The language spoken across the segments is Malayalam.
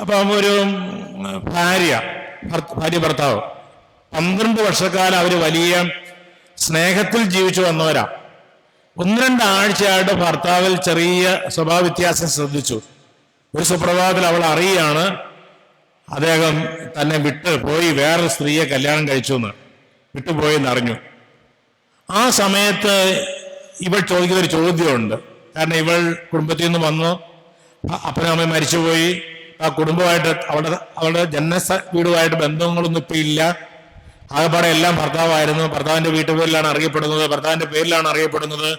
അപ്പം ഒരു ഭാര്യ ഭർത്താവ് 12 വർഷക്കാലം അവർ വലിയ സ്നേഹത്തിൽ ജീവിച്ചു വന്നവരാ. 1-2 ആഴ്ചയായിട്ട് ഭർത്താവിൽ ചെറിയ സ്വഭാവ വ്യത്യാസം ശ്രദ്ധിച്ചു. ഒരു സുപ്രഭാതത്തിൽ അവൾ അറിയുകയാണ് അദ്ദേഹം തന്നെ വിട്ട് പോയി വേറൊരു സ്ത്രീയെ കല്യാണം കഴിച്ചു എന്ന്, വിട്ടുപോയി എന്നറിഞ്ഞു. ആ സമയത്ത് ഇവൾ ചോദിക്കുന്നൊരു ചോദ്യമുണ്ട്. കാരണം ഇവൾ കുടുംബത്തിൽ നിന്ന് വന്നു, അപ്പനും അമ്മയും മരിച്ചുപോയി, ആ കുടുംബമായിട്ട് അവളുടെ വീടുമായിട്ട് ബന്ധങ്ങളൊന്നും ഇപ്പം ഇല്ല. ആകെപ്പാടെ എല്ലാം ഭർത്താവായിരുന്നു. ഭർത്താവിൻ്റെ വീട്ടുപേരിലാണ് അറിയപ്പെടുന്നത്, ഭർത്താവിൻ്റെ പേരിലാണ് അറിയപ്പെടുന്നത്.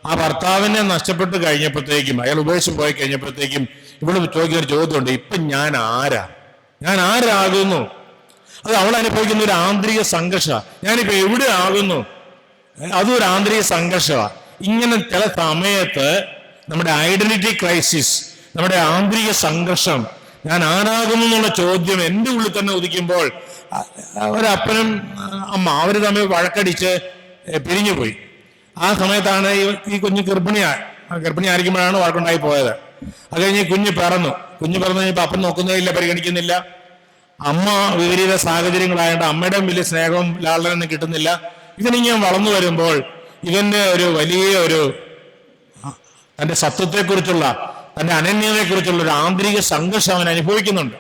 ആ ഭർത്താവിനെ നഷ്ടപ്പെട്ട് കഴിഞ്ഞപ്പോഴത്തേക്കും, അയാൾ ഉപേക്ഷിച്ച് പോയി കഴിഞ്ഞപ്പോഴത്തേക്കും ഇവിടെ ചോദിക്കുന്ന ഒരു ചോദ്യമുണ്ട്, ഇപ്പം ഞാൻ ആരാകുന്നു? അത് അവൾ അനുഭവിക്കുന്ന ഒരു ആന്തരിക സംഘർഷമാണ്. ഞാനിപ്പോൾ എവിടെ ആകുന്നു? അതും ഒരു ആന്തരിക സംഘർഷമാണ്. ഇങ്ങനെ ചില സമയത്ത് നമ്മുടെ ഐഡന്റിറ്റി ക്രൈസിസ്, നമ്മുടെ ആന്തരിക സംഘർഷം, ഞാൻ ആരാകുന്നു എന്നുള്ള ചോദ്യം എൻ്റെ ഉള്ളിൽ തന്നെ ഉദിക്കുമ്പോൾ ഒരപ്പനും അമ്മ അവർ തമ്മിൽ വഴക്കടിച്ച് പിരിഞ്ഞുപോയി. ആ സമയത്താണ് ഈ കുഞ്ഞ് ഗർഭിണിയായിരിക്കുമ്പോഴാണ് വഴക്കുണ്ടായി പോയത്. അത് കഴിഞ്ഞ് കുഞ്ഞ് പിറന്നു കഴിഞ്ഞപ്പോൾ അപ്പൻ നോക്കുന്നതില്ല, പരിഗണിക്കുന്നില്ല. അമ്മ വിപരീത സാഹചര്യങ്ങളായതുകൊണ്ട് അമ്മയുടെയും വലിയ സ്നേഹവും ലാളനൊന്നും കിട്ടുന്നില്ല. ഇതിനിങ്ങനെ വളർന്നു വരുമ്പോൾ ഇവന്റെ ഒരു വലിയ തന്റെ സത്വത്തെക്കുറിച്ചുള്ള, തന്റെ അനന്യതയെക്കുറിച്ചുള്ള ഒരു ആന്തരിക സംഘർഷം അവൻ അനുഭവിക്കുന്നുണ്ട്.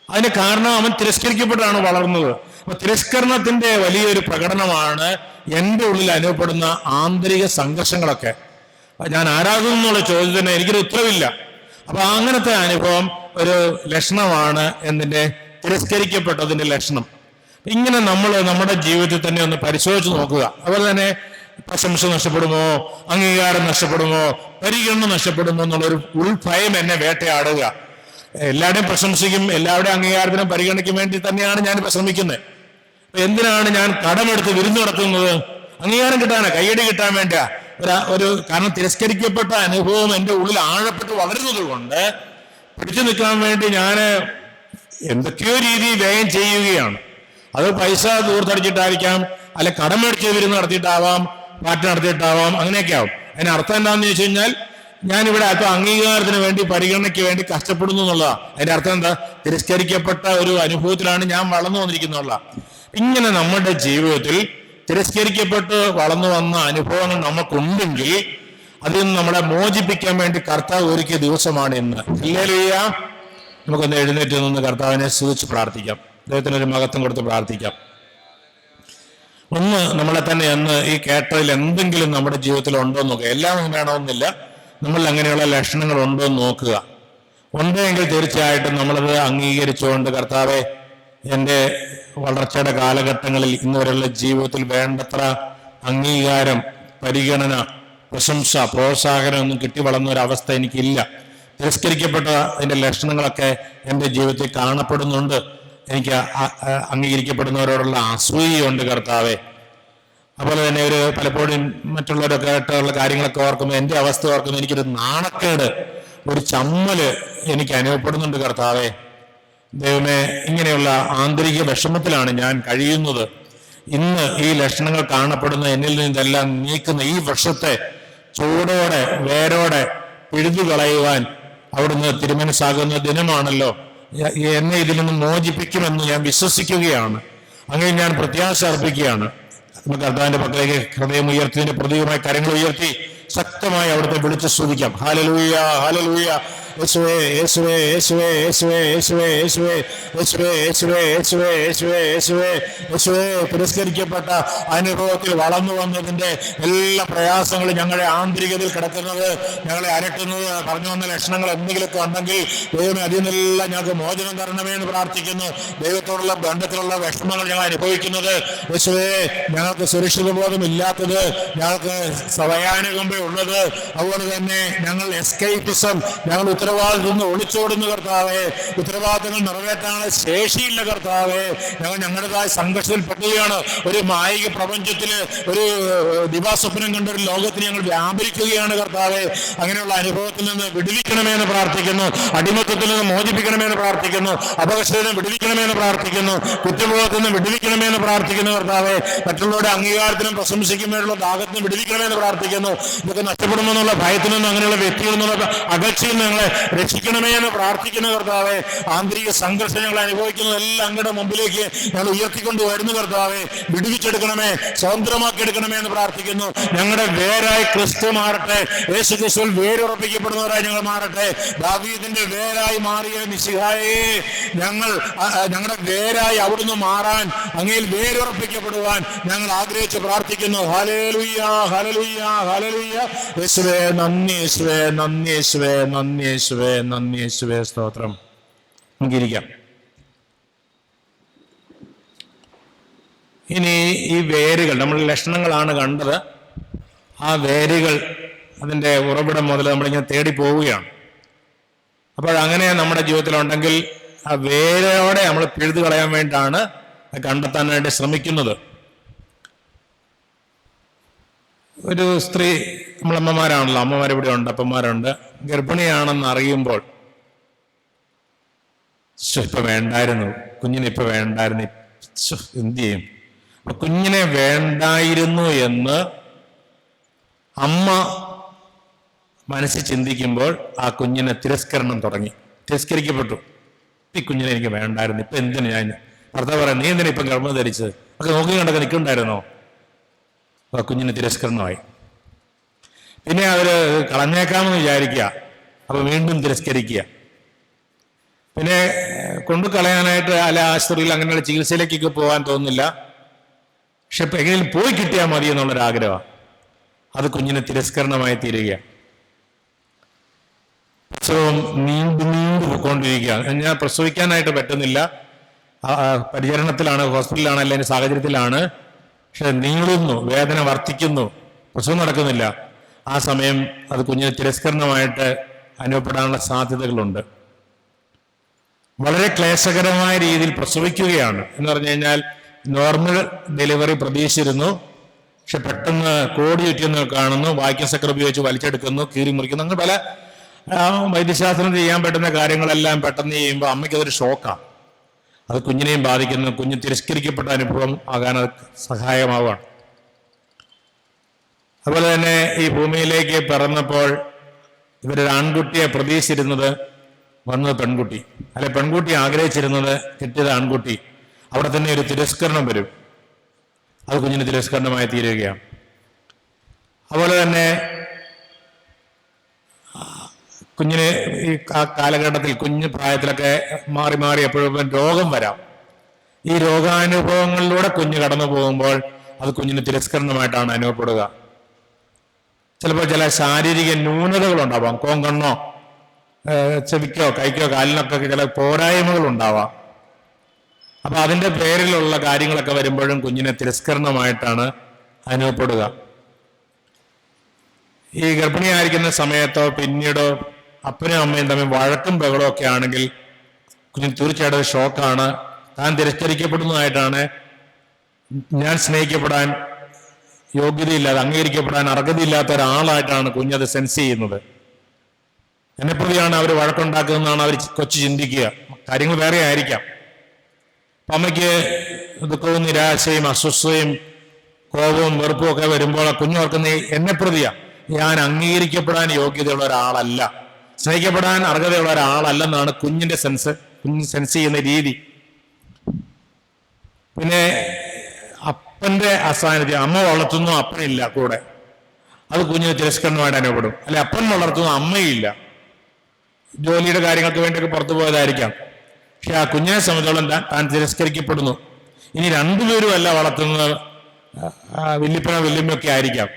അതിന് കാരണം അവൻ തിരസ്കരിക്കപ്പെട്ടാണ് വളർന്നത്. അപ്പൊ തിരസ്കരണത്തിന്റെ വലിയൊരു പ്രകടനമാണ് എൻ്റെ ഉള്ളിൽ അനുഭവപ്പെടുന്ന ആന്തരിക സംഘർഷങ്ങളൊക്കെ. ഞാൻ ആരാകുന്നു എന്നുള്ള ചോദ്യത്തിന് എനിക്കൊരു ഉത്തരവില്ല. അപ്പൊ അങ്ങനത്തെ അനുഭവം ഒരു ലക്ഷണമാണ് എന്തിന്റെ തിരസ്കരിക്കപ്പെട്ടതിന്റെ ലക്ഷണം. ഇങ്ങനെ നമ്മൾ നമ്മുടെ ജീവിതത്തിൽ തന്നെ ഒന്ന് പരിശോധിച്ച് നോക്കുക. അതുപോലെ തന്നെ പ്രശംസ നഷ്ടപ്പെടുമോ, അംഗീകാരം നഷ്ടപ്പെടുമോ, പരിഗണന നഷ്ടപ്പെടുമോ എന്നുള്ളൊരു ഉൾഭയം എന്നെ വേട്ടയാടുക. എല്ലാവരുടെയും പ്രശംസിക്കും, എല്ലാവരുടെയും അംഗീകാരത്തിനും പരിഗണനയ്ക്കും വേണ്ടി തന്നെയാണ് ഞാനിപ്പോൾ ശ്രമിക്കുന്നത്. എന്തിനാണ് ഞാൻ കടമെടുത്ത് വിരുന്ന് നടത്തുന്നത്? അംഗീകാരം കിട്ടാനാ, കയ്യടി കിട്ടാൻ വേണ്ടിയാ. കാരണം തിരസ്കരിക്കപ്പെട്ട അനുഭവം എൻ്റെ ഉള്ളിൽ ആഴപ്പെട്ട് വളരുന്നത് കൊണ്ട് പിടിച്ചു നിൽക്കാൻ വേണ്ടി ഞാൻ എന്തൊക്കെയോ രീതിയിൽ വ്യയം ചെയ്യുകയാണ്. അത് പൈസ ദൂർത്തടിച്ചിട്ടായിരിക്കാം, അല്ലെ കടമേടിച്ച് വിരുന്ന് നടത്തിയിട്ടാവാം, പാർട്ടി നടത്തിയിട്ടാവാം, അങ്ങനെയൊക്കെ ആവും. അതിന് അർത്ഥം എന്താണെന്ന് ചോദിച്ചു കഴിഞ്ഞാൽ ഞാനിവിടെ അല്പം അംഗീകാരത്തിന് വേണ്ടി, പരിഗണനയ്ക്ക് വേണ്ടി കഷ്ടപ്പെടുന്നു എന്നുള്ളതാണ്. അതിന്റെ അർത്ഥം എന്താ? തിരസ്കരിക്കപ്പെട്ട ഒരു അനുഭവത്തിലാണ് ഞാൻ വളർന്നു വന്നിരിക്കുന്നുള്ള. ഇങ്ങനെ നമ്മുടെ ജീവിതത്തിൽ തിരസ്കരിക്കപ്പെട്ട് വളർന്നു വന്ന അനുഭവങ്ങൾ നമുക്കുണ്ടെങ്കിൽ അതിൽ നിന്ന് നമ്മളെ മോചിപ്പിക്കാൻ വേണ്ടി കർത്താവ് ഒരുക്കിയ ദിവസമാണ് ഇന്ന്. ഹല്ലേലൂയ. നമുക്കൊന്ന് എഴുന്നേറ്റ് നിന്ന് കർത്താവിനെ സ്തുതിച്ച് പ്രാർത്ഥിക്കാം. അദ്ദേഹത്തിനൊരു മഹത്വം കൊടുത്ത് പ്രാർത്ഥിക്കാം. ഒന്ന് നമ്മളെ തന്നെ എന്ന് ഈ കേട്ടതിൽ എന്തെങ്കിലും നമ്മുടെ ജീവിതത്തിൽ ഉണ്ടോ എന്ന് നോക്കുക. എല്ലാം വേണമെന്നില്ല, നമ്മൾ അങ്ങനെയുള്ള ലക്ഷണങ്ങൾ ഉണ്ടോ എന്ന് നോക്കുക. ഉണ്ടെങ്കിൽ തീർച്ചയായിട്ടും നമ്മളത് അംഗീകരിച്ചുകൊണ്ട് കർത്താവെ, എൻ്റെ വളർച്ചയുടെ കാലഘട്ടങ്ങളിൽ ഇന്നുവരെയുള്ള ജീവിതത്തിൽ വേണ്ടത്ര അംഗീകാരം, പരിഗണന, പ്രശംസ, പ്രോത്സാഹനം ഒന്നും കിട്ടി വളർന്ന ഒരവസ്ഥ എനിക്കില്ല. തിരസ്കരിക്കപ്പെട്ട അതിൻ്റെ ലക്ഷണങ്ങളൊക്കെ എൻ്റെ ജീവിതത്തിൽ കാണപ്പെടുന്നുണ്ട്. എനിക്ക് അംഗീകരിക്കപ്പെടുന്നവരോടുള്ള അസൂയയുണ്ട് കർത്താവെ. അതുപോലെ തന്നെ പലപ്പോഴും മറ്റുള്ളവരൊക്കെ ആയിട്ടുള്ള കാര്യങ്ങളൊക്കെ ഓർക്കുമ്പോൾ, എൻ്റെ അവസ്ഥ ഓർക്കുമ്പോൾ എനിക്കൊരു നാണക്കേട്, ഒരു ചമ്മല് എനിക്ക് അനുഭവപ്പെടുന്നുണ്ട് കർത്താവെ. ദൈവമേ, ഇങ്ങനെയുള്ള ആന്തരിക വിഷമത്തിലാണ് ഞാൻ കഴിയുന്നത്. ഇന്ന് ഈ ലക്ഷണങ്ങൾ കാണപ്പെടുന്ന എന്നിൽ നിന്നെല്ലാം നീക്കുന്ന ഈ വൃക്ഷത്തെ ചൂടോടെ വേരോടെ പിഴുതു കളയുവാൻ അവിടുന്ന് തിരുമനസ്സാകുന്ന ദിനമാണല്ലോ. എന്നെ ഇതിൽ നിന്ന് മോചിപ്പിക്കുമെന്ന് ഞാൻ വിശ്വസിക്കുകയാണ്. അങ്ങനെ ഞാൻ പ്രത്യാശ അർപ്പിക്കുകയാണ്. നമുക്ക് കർത്താവിന്റെ പക്കലേക്ക് ഹൃദയം ഉയർത്തിയതിന്റെ പ്രതീകമായി കരങ്ങൾ ഉയർത്തി ശക്തമായി അവിടുത്തെ വിളിച്ച് സ്തുതിക്കാം. Hallelujah, hallelujah. യേശുവേ, യേശുവേ, യേശുവേ, യേശുവേ, യേശുവേ, യേശുവേ, യേശുവേ, യേശുവേ, യേശുവേ, യേശുവേ, യേശുവേ, യേശുവേ. തിരസ്കരിക്കപ്പെട്ട അനുഭവത്തിൽ വളർന്നു വന്നതിന്റെ എല്ലാ പ്രയാസങ്ങളും ഞങ്ങളുടെ ആന്തരികതയിൽ കിടക്കുന്നത്, ഞങ്ങളെ അരട്ടുന്നത്, പറഞ്ഞു വന്ന ലക്ഷണങ്ങൾ എന്തെങ്കിലുമൊക്കെ ഉണ്ടെങ്കിൽ ദൈവമേ അതിൽ നിന്നെല്ലാം ഞങ്ങൾക്ക് മോചനം തരണമേ എന്ന് പ്രാർത്ഥിക്കുന്നു. ദൈവത്തോടുള്ള ബന്ധത്തിലുള്ള വിഷമങ്ങൾ ഞങ്ങൾ അനുഭവിക്കുന്നത്, യേശുവേ, ഞങ്ങൾക്ക് സുരക്ഷിത ബോധമില്ലാത്തത്, ഞങ്ങൾക്ക് സ്വയാനുകമ്പ ഉള്ളത്, അതുപോലെ തന്നെ ഞങ്ങൾ എസ്കേപ്പിസം, ഞങ്ങൾ ഉത്തരവാദിത്വം ഒളിച്ചോടുന്ന കർത്താവേ, ഉത്തരവാദിത്തങ്ങൾ നിറവേറ്റാനുള്ള ശേഷിയില്ല കർത്താവേ. ഞങ്ങൾ ഞങ്ങളുടേതായ സംഘർഷത്തിൽ പെട്ടുകയാണ്. ഒരു മായിക പ്രപഞ്ചത്തില്, ഒരു ദിവാസ്വപ്നം കണ്ട ഒരു ലോകത്തിന് ഞങ്ങൾ വ്യാപരിക്കുകയാണ് കർത്താവേ. അങ്ങനെയുള്ള അനുഭവത്തിൽ നിന്ന് വിടുവിക്കണമെന്ന് പ്രാർത്ഥിക്കുന്നു. അടിമത്തത്തിൽ നിന്ന് മോചിപ്പിക്കണമെന്ന് പ്രാർത്ഥിക്കുന്നു. അപകർഷത്തിൽ നിന്ന് വിടുവിക്കണമെന്ന് പ്രാർത്ഥിക്കുന്നു. കുറ്റബോധത്തിൽ നിന്ന് വിടുവിക്കണമെന്ന് പ്രാർത്ഥിക്കുന്നു കർത്താവേ. മറ്റുള്ളവരുടെ അംഗീകാരത്തിനും പ്രശംസിക്കുമ്പോഴുള്ള ദാഹത്തിന് വിടുവിക്കണമെന്ന് പ്രാർത്ഥിക്കുന്നു. ഇതൊക്കെ നഷ്ടപ്പെടുമെന്നുള്ള ഭയത്തിൽ നിന്നും അങ്ങനെയുള്ള വ്യക്തികളിൽ നിന്നുള്ള അകൽച്ചയിൽ ഞങ്ങളെ രക്ഷിക്കണമേ എന്ന് പ്രാർത്ഥിക്കുന്ന കർത്താവെ. ആന്തരിക സംഘർഷം ഞങ്ങൾ അനുഭവിക്കുന്നതെല്ലാം അങ്ങയുടെ മുമ്പിലേക്ക് ഞങ്ങൾ ഉയർത്തിക്കൊണ്ട് വരുന്നു കർത്താവെ. വിടുവിച്ചെടുക്കണമേ, സ്വതന്ത്രമാക്കിയെടുക്കണമേ എന്ന് പ്രാർത്ഥിക്കുന്നു. ഞങ്ങളുടെ വേരായി ക്രിസ്തു മാറട്ടെ. യേശു ക്രിസ്തുവിൽ വേരുറപ്പിക്കപ്പെടുന്നവരായി ഞങ്ങൾ മാറട്ടെ. ദാവീദിന്റെ വേരായി മാറിയ മിശിഹായേ, ഞങ്ങളുടെ വേരായി അവിടുന്ന് മാറാൻ, അങ്ങയിൽ വേരുറപ്പിക്കപ്പെടുവാൻ ഞങ്ങൾ ആഗ്രഹിച്ച് പ്രാർത്ഥിക്കുന്നു. ഹല്ലേലൂയ, ഹല്ലേലൂയ, ഹല്ലേലൂയ. യേശുവേ നന്ദി, യേശുവേ നന്ദി, യേശുവേ നന്ദി, യേശുവേ നന്ദി, യേശുവേ സ്തോത്രം. നമുക്കിരിക്കാം. ഇനി ഈ വേരുകൾ, നമ്മൾ ലക്ഷണങ്ങളാണ് കണ്ടത്. ആ വേരുകൾ, അതിൻ്റെ ഉറവിടം മുതൽ നമ്മളിങ്ങനെ തേടി പോവുകയാണ്. അപ്പോഴങ്ങനെ നമ്മുടെ ജീവിതത്തിലുണ്ടെങ്കിൽ ആ വേരോടെ നമ്മൾ പിഴുതു കളയാൻ വേണ്ടിയാണ് കണ്ടെത്താനായിട്ട് ശ്രമിക്കുന്നത്. ഒരു സ്ത്രീ, നമ്മളമ്മമാരാണല്ലോ, അമ്മമാരിവിടെ ഉണ്ട്, അപ്പന്മാരുണ്ട്, ഗർഭിണിയാണെന്ന് അറിയുമ്പോൾ ഇപ്പം വേണ്ടായിരുന്നു, കുഞ്ഞിനിപ്പോൾ വേണ്ടായിരുന്നു, എന്ത് ചെയ്യും? അപ്പൊ കുഞ്ഞിനെ വേണ്ടായിരുന്നു എന്ന് അമ്മ മനസ്സിൽ ചിന്തിക്കുമ്പോൾ ആ കുഞ്ഞിനെ തിരസ്കരണം തുടങ്ങി. തിരസ്കരിക്കപ്പെട്ടു. ഈ കുഞ്ഞിനെ എനിക്ക് വേണ്ടായിരുന്നു, ഇപ്പൊ എന്തിനു ഞാൻ? ഭർത്താവ് പറയാം, നീ എന്തിനാ ഇപ്പം ഗർഭം ധരിച്ചത്? ഒക്കെ നോക്കി കണ്ടൊക്കെ നിൽക്കണ്ടായിരുന്നോ? ആ കുഞ്ഞിന് തിരസ്കരണമായി. പിന്നെ അവര് കളഞ്ഞേക്കാമെന്ന് വിചാരിക്കുക, അപ്പൊ വീണ്ടും തിരസ്കരിക്കുക. പിന്നെ കൊണ്ടു കളയാനായിട്ട് അല്ല ആശുപത്രിയിൽ അങ്ങനെയുള്ള ചികിത്സയിലേക്കൊക്കെ പോകാൻ തോന്നുന്നില്ല. പക്ഷെ എങ്ങനെയും പോയി കിട്ടിയാൽ മതി എന്നുള്ളൊരാഗ്രഹമാണ്. അത് കുഞ്ഞിന് തിരസ്കരണമായി തീരുക. പ്രസവം നീണ്ടു പോയിക്കൊണ്ടിരിക്കുക. ഞാൻ പ്രസവിക്കാനായിട്ട് പറ്റുന്നില്ല, പരിചരണത്തിലാണ്, ഹോസ്പിറ്റലിലാണ്, അല്ലെങ്കിൽ സാഹചര്യത്തിലാണ്, പക്ഷെ നീളുന്നു, വേദന വർദ്ധിക്കുന്നു, പ്രസവം നടക്കുന്നില്ല. ആ സമയം അത് കുഞ്ഞിന് തിരസ്കരണമായിട്ട് അനുഭവപ്പെടാനുള്ള സാധ്യതകളുണ്ട്. വളരെ ക്ലേശകരമായ രീതിയിൽ പ്രസവിക്കുകയാണ് എന്ന് പറഞ്ഞു കഴിഞ്ഞാൽ, നോർമൽ ഡെലിവറി പ്രതീക്ഷിച്ചിരുന്നു, പക്ഷെ പെട്ടെന്ന് കോടി ചുറ്റിയെന്ന് കാണുന്നു, വാക്യം സക്കർ ഉപയോഗിച്ച് വലിച്ചെടുക്കുന്നു, കീറി മുറിക്കുന്നു. അങ്ങനെ പല വൈദ്യശാസ്ത്രം ചെയ്യാൻ പറ്റുന്ന കാര്യങ്ങളെല്ലാം പെട്ടെന്ന് ചെയ്യുമ്പോൾ അമ്മയ്ക്ക് അതൊരു ഷോക്കാണ്. അത് കുഞ്ഞിനെയും ബാധിക്കുന്നു. കുഞ്ഞ് തിരസ്കരിക്കപ്പെട്ട അനുഭവം ആകാൻ അത് സഹായമാവുകയാണ്. അതുപോലെ തന്നെ ഈ ഭൂമിയിലേക്ക് പിറന്നപ്പോൾ ഇവരൊരു ആൺകുട്ടിയെ പ്രതീക്ഷിച്ചിരുന്നത്, വന്നത് പെൺകുട്ടി, അല്ലെ പെൺകുട്ടി ആഗ്രഹിച്ചിരുന്നത്, കിട്ടിയത് ആൺകുട്ടി. അവിടെ തന്നെ ഒരു തിരസ്കരണം വരും. അത് കുഞ്ഞിന് തിരസ്കരണമായി തീരുകയാണ്. അതുപോലെ തന്നെ കുഞ്ഞിന് ഈ കാലഘട്ടത്തിൽ, കുഞ്ഞു പ്രായത്തിലൊക്കെ മാറി മാറി എപ്പോഴും രോഗം വരാം. ഈ രോഗാനുഭവങ്ങളിലൂടെ കുഞ്ഞ് കടന്നു പോകുമ്പോൾ അത് കുഞ്ഞിന് തിരസ്കരണമായിട്ടാണ് അനുഭവപ്പെടുക. ചിലപ്പോൾ ചില ശാരീരിക ന്യൂനതകളുണ്ടാവാം. കോങ്കണ്ണോ ചെവിക്കോ കൈക്കോ കാലിനൊക്കെ ചില പോരായ്മകൾ ഉണ്ടാവാം. അപ്പൊ അതിൻ്റെ പേരിലുള്ള കാര്യങ്ങളൊക്കെ വരുമ്പോഴും കുഞ്ഞിനെ തിരസ്കരണമായിട്ടാണ് അനുഭവപ്പെടുക. ഈ ഗർഭിണിയായിരിക്കുന്ന സമയത്തോ പിന്നീടോ അപ്പനും അമ്മയും തമ്മിൽ വഴക്കും ബഹളവും ഒക്കെ ആണെങ്കിൽ കുഞ്ഞിന് തീർച്ചയായിട്ടും ഷോക്കാണ്. താൻ തിരസ്കരിക്കപ്പെടുന്നതായിട്ടാണ്, ഞാൻ സ്നേഹിക്കപ്പെടാൻ യോഗ്യതയില്ലാതെ, അംഗീകരിക്കപ്പെടാൻ അർഹതയില്ലാത്ത ഒരാളായിട്ടാണ് കുഞ്ഞത് സെൻസ് ചെയ്യുന്നത്. എന്നെപ്രതിയാണ് അവർ വഴക്കുണ്ടാക്കുന്നതെന്നാണ് അവർ കൊച്ചു ചിന്തിക്കുക. കാര്യങ്ങൾ വേറെ ആയിരിക്കാം. അപ്പം അമ്മയ്ക്ക് ദുഃഖവും നിരാശയും അസ്വസ്ഥതയും കോപവും വെറുപ്പും ഒക്കെ വരുമ്പോൾ കുഞ്ഞോർക്കുന്ന എന്നെപ്രതിയാ, ഞാൻ അംഗീകരിക്കപ്പെടാൻ യോഗ്യതയുള്ള ഒരാളല്ല, സ്നേഹിക്കപ്പെടാൻ അർഹതയുള്ള ഒരാളല്ലെന്നാണ് കുഞ്ഞിന്റെ കുഞ്ഞ് സെൻസ് ചെയ്യുന്ന രീതി. പിന്നെ അപ്പന്റെ അസാന്നിധ്യം, അമ്മ വളർത്തുന്നു, അപ്പനില്ല കൂടെ, അത് കുഞ്ഞിന് തിരസ്കരണമായിട്ട് അനുഭവപ്പെടും. അല്ലെ അപ്പൻ വളർത്തുന്നു, അമ്മയില്ല, ജോലിയുടെ കാര്യങ്ങൾക്ക് വേണ്ടിയൊക്കെ പുറത്തു പോയതായിരിക്കാം. പക്ഷെ ആ കുഞ്ഞിനെ സംബന്ധിച്ചോളം താൻ തിരസ്കരിക്കപ്പെടുന്നു. ഇനി രണ്ടുപേരും അല്ല വളർത്തുന്നത്, വല്യപ്പനോ വല്യമ്മയൊക്കെ ആയിരിക്കാം,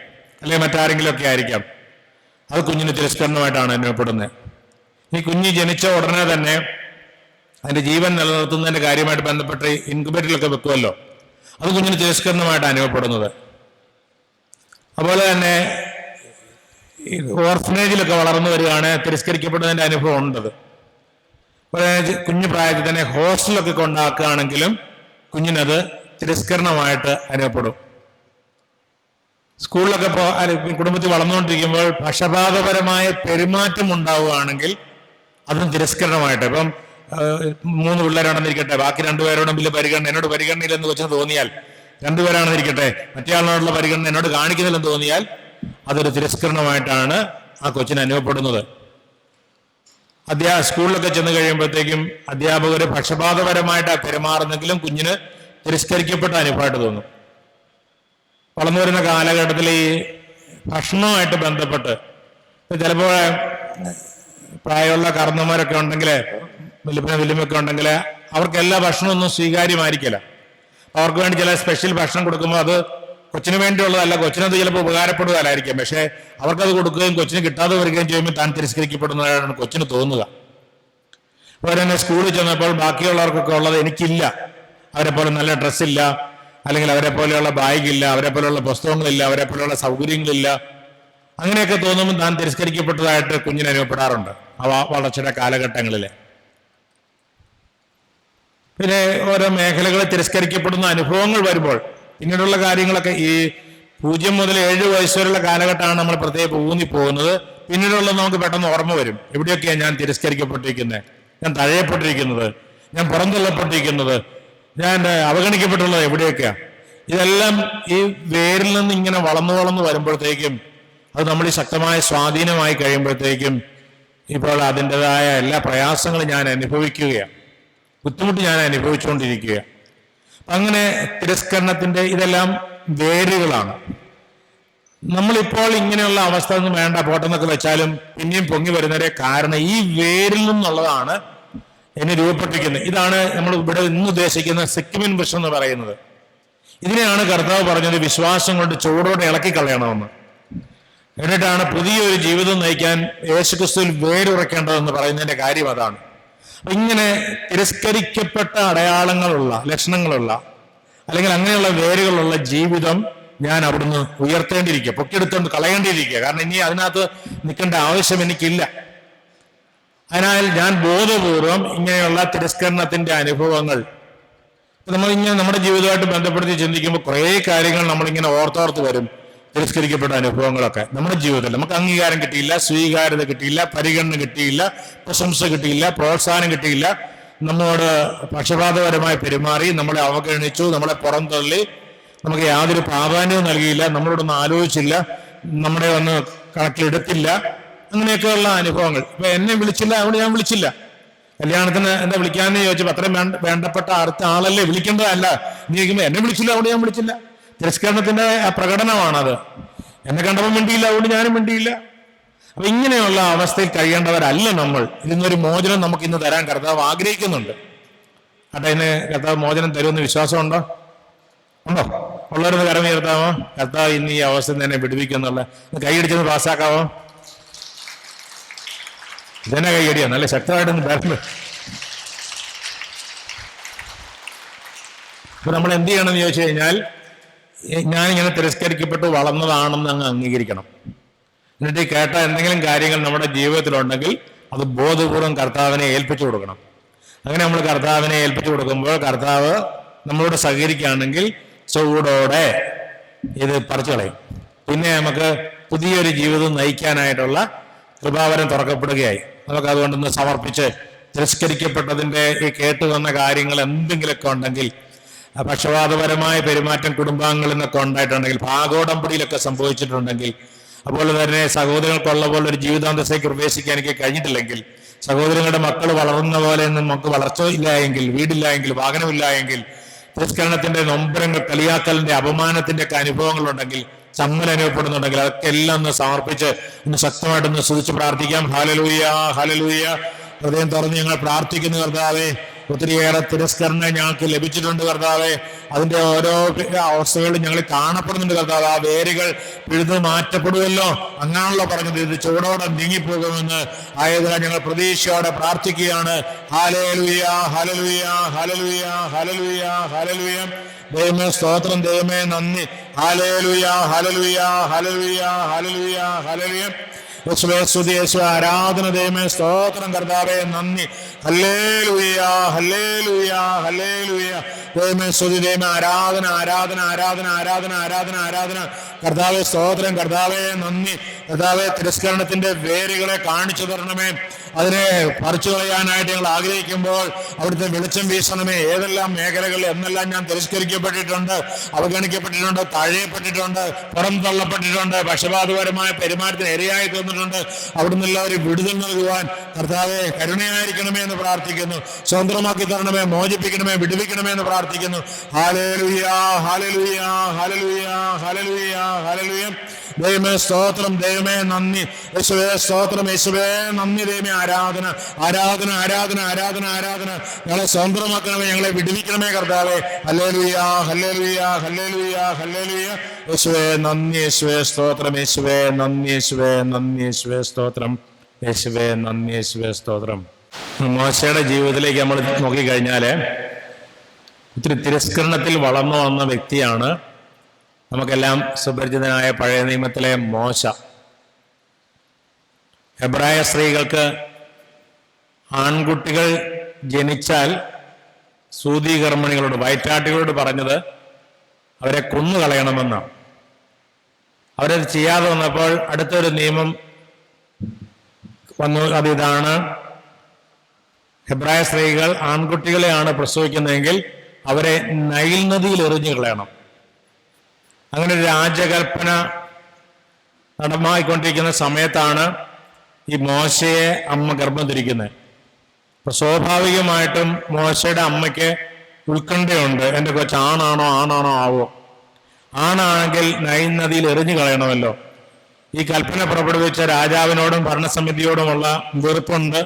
അല്ലെങ്കിൽ മറ്റാരെങ്കിലും ഒക്കെ ആയിരിക്കാം. അത് കുഞ്ഞിന് തിരസ്കരണമായിട്ടാണ് അനുഭവപ്പെടുന്നത്. ഈ കുഞ്ഞ് ജനിച്ച ഉടനെ തന്നെ അതിന്റെ ജീവൻ നിലനിർത്തുന്നതിന്റെ കാര്യമായിട്ട് ബന്ധപ്പെട്ട് ഇൻക്യുബേറ്ററിലൊക്കെ വെക്കുമല്ലോ, അത് കുഞ്ഞിന് തിരസ്കരണമായിട്ട് അനുഭവപ്പെടുന്നത്. അതുപോലെ തന്നെ ഈ ഓർഫനേജിലൊക്കെ വളർന്നു വരികയാണ്, തിരസ്കരിക്കപ്പെടുന്നതിന്റെ അനുഭവം ഉണ്ടത്. കുഞ്ഞു പ്രായത്തിൽ തന്നെ ഹോസ്റ്റലൊക്കെ കൊണ്ടാക്കുകയാണെങ്കിലും കുഞ്ഞിനത് തിരസ്കരണമായിട്ട് അനുഭവപ്പെടും. സ്കൂളിലൊക്കെ കുടുംബത്തിൽ വളർന്നുകൊണ്ടിരിക്കുമ്പോൾ പക്ഷപാതപരമായ പെരുമാറ്റം ഉണ്ടാവുകയാണെങ്കിൽ അതും തിരസ്കരണമായിട്ട്. ഇപ്പം 3 പിള്ളേരാണെന്നിരിക്കട്ടെ, ബാക്കി 2 പേരോടും വലിയ പരിഗണന, എന്നോട് പരിഗണനയില്ലെന്ന് കൊച്ചിന് തോന്നിയാൽ, 2 പേരാണെന്നിരിക്കട്ടെ, മറ്റേ ആളിനോടുള്ള പരിഗണന എന്നോട് കാണിക്കുന്നില്ലെന്ന് തോന്നിയാൽ അതൊരു തിരസ്കരണമായിട്ടാണ് ആ കൊച്ചിന് അനുഭവപ്പെടുന്നത്. സ്കൂളിലൊക്കെ ചെന്ന് കഴിയുമ്പോഴത്തേക്കും അധ്യാപകർ പക്ഷപാതപരമായിട്ടാണ് പെരുമാറുന്നെങ്കിലും കുഞ്ഞിന് തിരസ്കരിക്കപ്പെട്ട അനുഭവമായിട്ട് തോന്നും. വളർന്നു വരുന്ന കാലഘട്ടത്തിൽ ഈ ഭക്ഷണവുമായിട്ട് ബന്ധപ്പെട്ട് ചിലപ്പോൾ പ്രായമുള്ള കാരണന്മാരൊക്കെ ഉണ്ടെങ്കിൽ, വലിയമൊക്കെ ഉണ്ടെങ്കിൽ അവർക്ക് എല്ലാ ഭക്ഷണമൊന്നും സ്വീകാര്യമായിരിക്കില്ല. അവർക്ക് വേണ്ടി ചില സ്പെഷ്യൽ ഭക്ഷണം കൊടുക്കുമ്പോൾ അത് കൊച്ചിന് വേണ്ടിയുള്ളതല്ല, കൊച്ചിനത് ചിലപ്പോൾ ഉപകാരപ്പെടുകയല്ലായിരിക്കും. പക്ഷേ അവർക്കത് കൊടുക്കുകയും കൊച്ചിന് കിട്ടാതെ വരികയും ചെയ്യുമ്പോൾ താൻ തിരസ്കരിക്കപ്പെടുന്നതാണ് കൊച്ചിന് തോന്നുക. അപ്പോൾ തന്നെ സ്കൂളിൽ ചെന്നപ്പോൾ ബാക്കിയുള്ളവർക്കൊക്കെ ഉള്ളത് എനിക്കില്ല, അവരെ പോലെ നല്ല ഡ്രസ്സില്ല, അല്ലെങ്കിൽ അവരെ പോലെയുള്ള ബാഗില്ല, അവരെ പോലെയുള്ള പുസ്തകങ്ങളില്ല, അവരെ പോലെയുള്ള സൗകര്യങ്ങളില്ല, അങ്ങനെയൊക്കെ തോന്നുമ്പോൾ താൻ തിരസ്കരിക്കപ്പെട്ടതായിട്ട് കുഞ്ഞിന് അനുഭവപ്പെടാറുണ്ട് വളർച്ചയുടെ കാലഘട്ടങ്ങളിൽ. പിന്നെ ഓരോ മേഖലകളിൽ തിരസ്കരിക്കപ്പെടുന്ന അനുഭവങ്ങൾ വരുമ്പോൾ പിന്നീടുള്ള കാര്യങ്ങളൊക്കെ ഈ 0 മുതൽ 7 വയസ്സ് വരെയുള്ള കാലഘട്ടമാണ് നമ്മൾ പ്രത്യേകം ഊന്നിപ്പോകുന്നത്. പിന്നീടുള്ളത് നമുക്ക് പെട്ടെന്ന് ഓർമ്മ വരും. എവിടെയൊക്കെയാണ് ഞാൻ തിരസ്കരിക്കപ്പെട്ടിരിക്കുന്നത്, ഞാൻ തഴയപ്പെട്ടിരിക്കുന്നത്, ഞാൻ പുറന്തള്ളപ്പെട്ടിരിക്കുന്നത്, ഞാൻ അവഗണിക്കപ്പെട്ടുള്ളത് എവിടെയൊക്കെയാണ്. ഇതെല്ലാം ഈ വേരിൽ നിന്ന് ഇങ്ങനെ വളർന്നു വരുമ്പോഴത്തേക്കും അത് നമ്മൾ ഈ ശക്തമായ സ്വാധീനമായി കഴിയുമ്പോഴത്തേക്കും ഇപ്പോൾ അതിൻ്റെതായ എല്ലാ പ്രയാസങ്ങളും ഞാൻ അനുഭവിക്കുകയാണ്, ബുദ്ധിമുട്ട് ഞാൻ അനുഭവിച്ചുകൊണ്ടിരിക്കുകയാണ്. അങ്ങനെ തിരസ്കരണത്തിൻ്റെ ഇതെല്ലാം വേരുകളാണ്. നമ്മളിപ്പോൾ ഇങ്ങനെയുള്ള അവസ്ഥ ഒന്നും വേണ്ട പോട്ടെന്നൊക്കെ വെച്ചാലും പിന്നെയും പൊങ്ങി വരുന്നവരെ കാരണം ഈ വേരിൽ നിന്നുള്ളതാണ് എന്നെ രൂപപ്പെട്ടിരിക്കുന്നത്. ഇതാണ് നമ്മൾ ഇവിടെ ഇന്ന് ഉദ്ദേശിക്കുന്ന സിക്കിമിൻ വൃക്ഷം എന്ന് പറയുന്നത്. ഇതിനെയാണ് കർത്താവ് പറഞ്ഞത് വിശ്വാസം കൊണ്ട് ചൂടോടെ ഇളക്കിക്കളയണമെന്ന്. എന്നിട്ടാണ് പുതിയൊരു ജീവിതം നയിക്കാൻ യേശുക്രിസ്തുവിൽ വേരുറക്കേണ്ടതെന്ന് പറയുന്നതിന്റെ കാര്യം അതാണ്. ഇങ്ങനെ തിരസ്കരിക്കപ്പെട്ട അടയാളങ്ങളുള്ള, ലക്ഷണങ്ങളുള്ള, അല്ലെങ്കിൽ അങ്ങനെയുള്ള വേരുകളുള്ള ജീവിതം ഞാൻ അവിടുന്ന് ഉയർത്തേണ്ടിയിരിക്കുക, പൊക്കിയെടുത്തോണ്ട് കളയേണ്ടിയിരിക്കുക. കാരണം ഇനി അതിനകത്ത് നിൽക്കേണ്ട ആവശ്യം എനിക്കില്ല. അതിനാൽ ഞാൻ ബോധപൂർവം ഇങ്ങനെയുള്ള തിരസ്കരണത്തിന്റെ അനുഭവങ്ങൾ നമ്മളിങ്ങനെ നമ്മുടെ ജീവിതമായിട്ട് ബന്ധപ്പെടുത്തി ചിന്തിക്കുമ്പോൾ കുറേ കാര്യങ്ങൾ നമ്മളിങ്ങനെ ഓർത്തോർത്ത് വരും. തിരസ്കരിക്കപ്പെട്ട അനുഭവങ്ങളൊക്കെ നമ്മുടെ ജീവിതത്തിൽ നമുക്ക് അംഗീകാരം കിട്ടിയില്ല, സ്വീകാര്യത കിട്ടിയില്ല, പരിഗണന കിട്ടിയില്ല, പ്രശംസ കിട്ടിയില്ല, പ്രോത്സാഹനം കിട്ടിയില്ല, നമ്മോട് പക്ഷപാതപരമായി പെരുമാറി, നമ്മളെ അവഗണിച്ചു, നമ്മളെ പുറംതള്ളി, നമുക്ക് യാതൊരു പ്രാധാന്യവും നൽകിയില്ല, നമ്മളോടൊന്നും ആലോചിച്ചില്ല, നമ്മളെ ഒന്ന് കണക്കിലെടുത്തില്ല, അങ്ങനെയൊക്കെയുള്ള അനുഭവങ്ങൾ. ഇപ്പൊ എന്നെ വിളിച്ചില്ല, അവിടെ ഞാൻ വിളിച്ചില്ല. കല്യാണത്തിന് എന്താ വിളിക്കാന്ന് ചോദിച്ചപ്പോൾ അത്രയും വേണ്ടപ്പെട്ട അടുത്ത ആളല്ലേ, വിളിക്കേണ്ടതല്ല നീ ചോദിക്കുമ്പോൾ എന്നെ വിളിച്ചില്ല, അവിടെ ഞാൻ വിളിച്ചില്ല. തിരസ്കരണത്തിന്റെ പ്രകടനമാണത്. എന്നെ കണ്ടപ്പോൾ മിണ്ടിയില്ല, അതുകൊണ്ട് ഞാനും മിണ്ടിയില്ല. അപ്പൊ ഇങ്ങനെയുള്ള അവസ്ഥയിൽ കഴിയേണ്ടവരല്ല നമ്മൾ. ഇതിന്നൊരു മോചനം നമുക്ക് ഇന്ന് തരാൻ കർത്താവ് ആഗ്രഹിക്കുന്നുണ്ട്. അട്ടെ, ഇന്ന് കർത്താവ് മോചനം തരുമെന്ന് വിശ്വാസമുണ്ടോ? ഉണ്ടോ? ഉള്ളവരൊന്ന് കരം ഉയർത്താമോ? കർത്താവ് ഇന്ന് ഈ അവസ്ഥ തന്നെ വിടുവിക്കുന്നുള്ള കൈയടിച്ചൊന്ന് പാസ്സാക്കാമോ? ഇതന്നെ കൈയടിയാ, നല്ല ശക്തമായിട്ടൊന്ന് വരണം. ഇപ്പൊ നമ്മൾ എന്ത് ചെയ്യണമെന്ന് ചോദിച്ചു കഴിഞ്ഞാൽ, ഞാനിങ്ങനെ തിരസ്കരിക്കപ്പെട്ട് വളർന്നതാണെന്ന് അങ്ങ് അംഗീകരിക്കണം. എന്നിട്ട് ഈ കേട്ട എന്തെങ്കിലും കാര്യങ്ങൾ നമ്മുടെ ജീവിതത്തിലുണ്ടെങ്കിൽ അത് ബോധപൂർവം കർത്താവിനെ ഏൽപ്പിച്ചു കൊടുക്കണം. അങ്ങനെ നമ്മൾ കർത്താവിനെ ഏൽപ്പിച്ചു കൊടുക്കുമ്പോൾ കർത്താവ് നമ്മളോട് സഹകരിക്കുകയാണെങ്കിൽ ചൂടോടെ ഇത് പറിച്ചു കളയും. പിന്നെ നമുക്ക് പുതിയൊരു ജീവിതം നയിക്കാനായിട്ടുള്ള കൃപാവരം തുറക്കപ്പെടുകയായി. നമുക്ക് അതുകൊണ്ടൊന്ന് സമർപ്പിച്ച് തിരസ്കരിക്കപ്പെട്ടതിൻ്റെ ഈ കേട്ടു വന്ന കാര്യങ്ങൾ എന്തെങ്കിലുമൊക്കെ ഉണ്ടെങ്കിൽ, പക്ഷപാതപരമായ പെരുമാറ്റം കുടുംബാംഗങ്ങളിൽ നിന്നൊക്കെ ഉണ്ടായിട്ടുണ്ടെങ്കിൽ, ഭാഗോടമ്പടിയിലൊക്കെ സംഭവിച്ചിട്ടുണ്ടെങ്കിൽ, അതുപോലെ തന്നെ സഹോദരങ്ങൾക്കുള്ള പോലെ ഒരു ജീവിതാന്തസ്സേക്ക് പ്രവേശിക്കാൻ എനിക്ക് കഴിഞ്ഞിട്ടില്ലെങ്കിൽ, സഹോദരങ്ങളുടെ മക്കൾ വളർന്ന പോലെ നമുക്ക് വളർച്ച ഇല്ല എങ്കിൽ, വീടില്ല എങ്കിൽ, വാഹനമില്ല എങ്കിൽ, തിരസ്കരണത്തിന്റെ നൊമ്പരങ്ങൾ, കളിയാക്കലിന്റെ, അപമാനത്തിന്റെ ഒക്കെ അനുഭവങ്ങളുണ്ടെങ്കിൽ, ചമ്മൽ അനുഭവപ്പെടുന്നുണ്ടെങ്കിൽ, അതൊക്കെ എല്ലാം ഒന്ന് സമർപ്പിച്ച് ഒന്ന് ശക്തമായിട്ടൊന്ന് സ്തുതിച്ച് പ്രാർത്ഥിക്കാം. Hallelujah, hallelujah. ഹൃദയം തുറന്ന് ഞങ്ങൾ പ്രാർത്ഥിക്കുന്നു കർത്താവേ. ഒത്തിരിയേറെ തിരസ്കരണം ഞങ്ങൾക്ക് ലഭിച്ചിട്ടുണ്ട് കർത്താവേ. അതിന്റെ ഓരോ അവസ്ഥകളും ഞങ്ങൾ കാണപ്പെടുന്നുണ്ട് കർത്താവ്. ആ വേരുകൾ പിഴുതു മാറ്റപ്പെടുമല്ലോ, അങ്ങാണല്ലോ പറഞ്ഞത്. ഇത് ചൂടോടെ നീങ്ങിപ്പോകുമെന്ന്. ആയതിനാൽ ഞങ്ങൾ പ്രതീക്ഷയോടെ പ്രാർത്ഥിക്കുകയാണ്. ഹല്ലേലൂയ, ഹല്ലേലൂയ, ഹല്ലേലൂയ, ഹല്ലേലൂയ, ഹല്ലേലൂയ. ദൈവമേ സ്തോത്രം, ദൈവമേ നന്ദി. ഹല്ലേലൂയ, ഹല്ലേലൂയ, ഹല്ലേലൂയ, ഹല്ലേലൂയ, ഹല്ലേലൂയ. യേശുവേ സ്തുതി, യേശുവേ ആരാധന. ദൈവമേ സ്തോത്രം, കർത്താവേ നന്ദി. ഹല്ലേലൂയ, ഹല്ലേലൂയ, ഹല്ലേലൂയ. ദൈവമേ സ്തുതി, ദൈവമേ ആരാധന, ആരാധന, ആരാധന, ആരാധന, ആരാധന, ആരാധന. കർത്താവേ സ്തോത്രം, കർത്താവേ നന്ദി. കർത്താവേ തിരസ്കരണത്തിന്റെ വേരുകളെ കാണിച്ചു തരണമേ. അതിനെ പറിച്ചു കളയാനായിട്ട് ഞങ്ങൾ ആഗ്രഹിക്കുമ്പോൾ അവിടുത്തെ വെളിച്ചം വീശണമേ. ഏതെല്ലാം മേഖലകളിൽ എന്നെല്ലാം ഞാൻ തിരസ്കരിക്കപ്പെട്ടിട്ടുണ്ട്, അവഗണിക്കപ്പെട്ടിട്ടുണ്ട്, തഴയപ്പെട്ടിട്ടുണ്ട്, പുറം തള്ളപ്പെട്ടിട്ടുണ്ട്, പക്ഷപാതപരമായ പെരുമാറ്റത്തിന് ഇരയായി തീർന്നിട്ടുണ്ട്. അവിടുന്ന് എല്ലാവരും വിടുതൽ നൽകുവാൻ കർത്താവെ കരുണയായിരിക്കണമേ എന്ന് പ്രാർത്ഥിക്കുന്നു. സ്വതന്ത്രമാക്കി തരണമേ, മോചിപ്പിക്കണമേ, വിടുവിക്കണമേ എന്ന് പ്രാർത്ഥിക്കുന്നു. ഹല്ലേലൂയ, ഹല്ലേലൂയ, ഹല്ലേലൂയ, ഹല്ലേലൂയ, ഹല്ലേലൂയ. ദൈവമേ സ്തോത്രം, ദൈവമേ നന്ദി, യേശുവേ സ്തോത്രം, യേശുവേ നന്ദി, ദൈവമേ ആരാധന, ആരാധന, ആരാധന, ആരാധന, ആരാധന. ഞങ്ങളെ സ്വതന്ത്രമാക്കണമേ, ഞങ്ങളെ വിടുവിക്കണമേ കർത്താവേ. ഹല്ലേലൂയ, ഹല്ലേലൂയ, ഹല്ലേലൂയ, ഹല്ലേലൂയ. യേശുവേ നന്ദി, യേശുവേ സ്തോത്രം, യേശുവേ നന്ദി, യേശുവേ നന്ദി, യേശുവേ സ്തോത്രം, യേശുവേ നന്ദി, യേശുവേ സ്തോത്രം. മോശയുടെ ജീവിതത്തിലേക്ക് നമ്മൾ നോക്കിക്കഴിഞ്ഞാൽ ഒത്തിരി തിരസ്കരണത്തിൽ വളർന്നു വന്ന വ്യക്തിയാണ് നമുക്കെല്ലാം സുപരിചിതനായ പഴയ നിയമത്തിലെ മോശ. ഹെബ്രായ സ്ത്രീകൾക്ക് ആൺകുട്ടികൾ ജനിച്ചാൽ സൂതികർമ്മിണികളോട്, വയറ്റാട്ടികളോട് പറഞ്ഞത് അവരെ കൊന്നുകളയണമെന്നാണ്. അവരത് ചെയ്യാതെ വന്നപ്പോൾ അടുത്തൊരു നിയമം വന്നു. അതിതാണ്, ഹെബ്രായ സ്ത്രീകൾ ആൺകുട്ടികളെയാണ് പ്രസവിക്കുന്നതെങ്കിൽ അവരെ നൈൽ നദിയിൽ എറിഞ്ഞു കളയണം. അങ്ങനെ ഒരു രാജകൽപ്പന നടമായിക്കൊണ്ടിരിക്കുന്ന സമയത്താണ് ഈ മോശയെ അമ്മ ഗർഭം ധരിക്കുന്നത്. അപ്പൊ സ്വാഭാവികമായിട്ടും മോശയുടെ അമ്മയ്ക്ക് ഉത്കണ്ഠയുണ്ട്. എൻ്റെ കൊച്ചു ആണാണോ ആവോ? ആണാണെങ്കിൽ നൈൽ നദിയിൽ എറിഞ്ഞു കളയണമല്ലോ. ഈ കൽപ്പന പുറപ്പെടുവിച്ച രാജാവിനോടും ഭരണസമിതിയോടുമുള്ള വെറുപ്പുണ്ട്,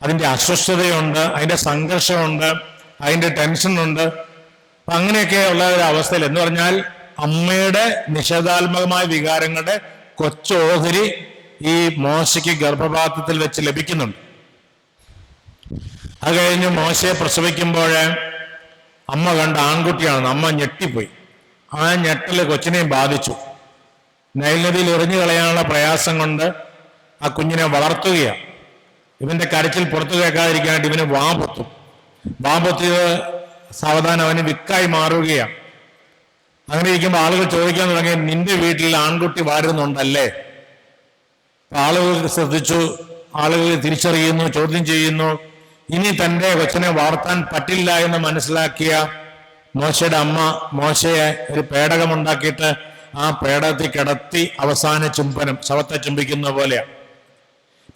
അതിൻ്റെ അസ്വസ്ഥതയുണ്ട്, അതിൻ്റെ സംഘർഷമുണ്ട്, അതിൻ്റെ ടെൻഷനുണ്ട്. അപ്പം അങ്ങനെയൊക്കെ ഉള്ള ഒരു അവസ്ഥയിൽ എന്ന് പറഞ്ഞാൽ അമ്മയുടെ നിഷേധാത്മകമായ വികാരങ്ങളുടെ കൊച്ചോഹരി ഈ മോശയ്ക്ക് ഗർഭപാത്രത്തിൽ വെച്ച് ലഭിക്കുന്നുണ്ട്. അത് കഴിഞ്ഞ് മോശയെ പ്രസവിക്കുമ്പോൾ അമ്മ കണ്ട ആൺകുട്ടിയാണെന്ന് അമ്മ ഞെട്ടിപ്പോയി. ആ ഞെട്ടല് കൊച്ചിനെയും ബാധിച്ചു. നൈൽ നദിയിൽ എറിഞ്ഞു കളയാനുള്ള പ്രയാസം കൊണ്ട് ആ കുഞ്ഞിനെ വളർത്തുകയാണ്. ഇവന്റെ കരച്ചിൽ പുറത്തു കേൾക്കാതിരിക്കാനായിട്ട് ഇവന് വാപൊത്തും. വാപൊത്തിയത് സാവധാനം അവന് വിക്കായി മാറുകയാണ്. അങ്ങനെ ഇരിക്കുമ്പോൾ ആളുകൾ ചോദിക്കാൻ തുടങ്ങി, നിന്റെ വീട്ടിൽ ആൺകുട്ടി വളരുന്നുണ്ടല്ലേ? ആളുകൾ ശ്രദ്ധിച്ചു, ആളുകൾ തിരിച്ചറിയുന്നു, ചോദ്യം ചെയ്യുന്നു. ഇനി തൻ്റെ കൊച്ചിനെ വളർത്താൻ പറ്റില്ല എന്ന് മനസ്സിലാക്കിയ മോശയുടെ അമ്മ മോശയെ ഒരു പേടകമുണ്ടാക്കിയിട്ട് ആ പേടകത്തിൽ കിടത്തി അവസാന ചുംബനം, ശവത്തെ ചുംബിക്കുന്ന പോലെയാണ്.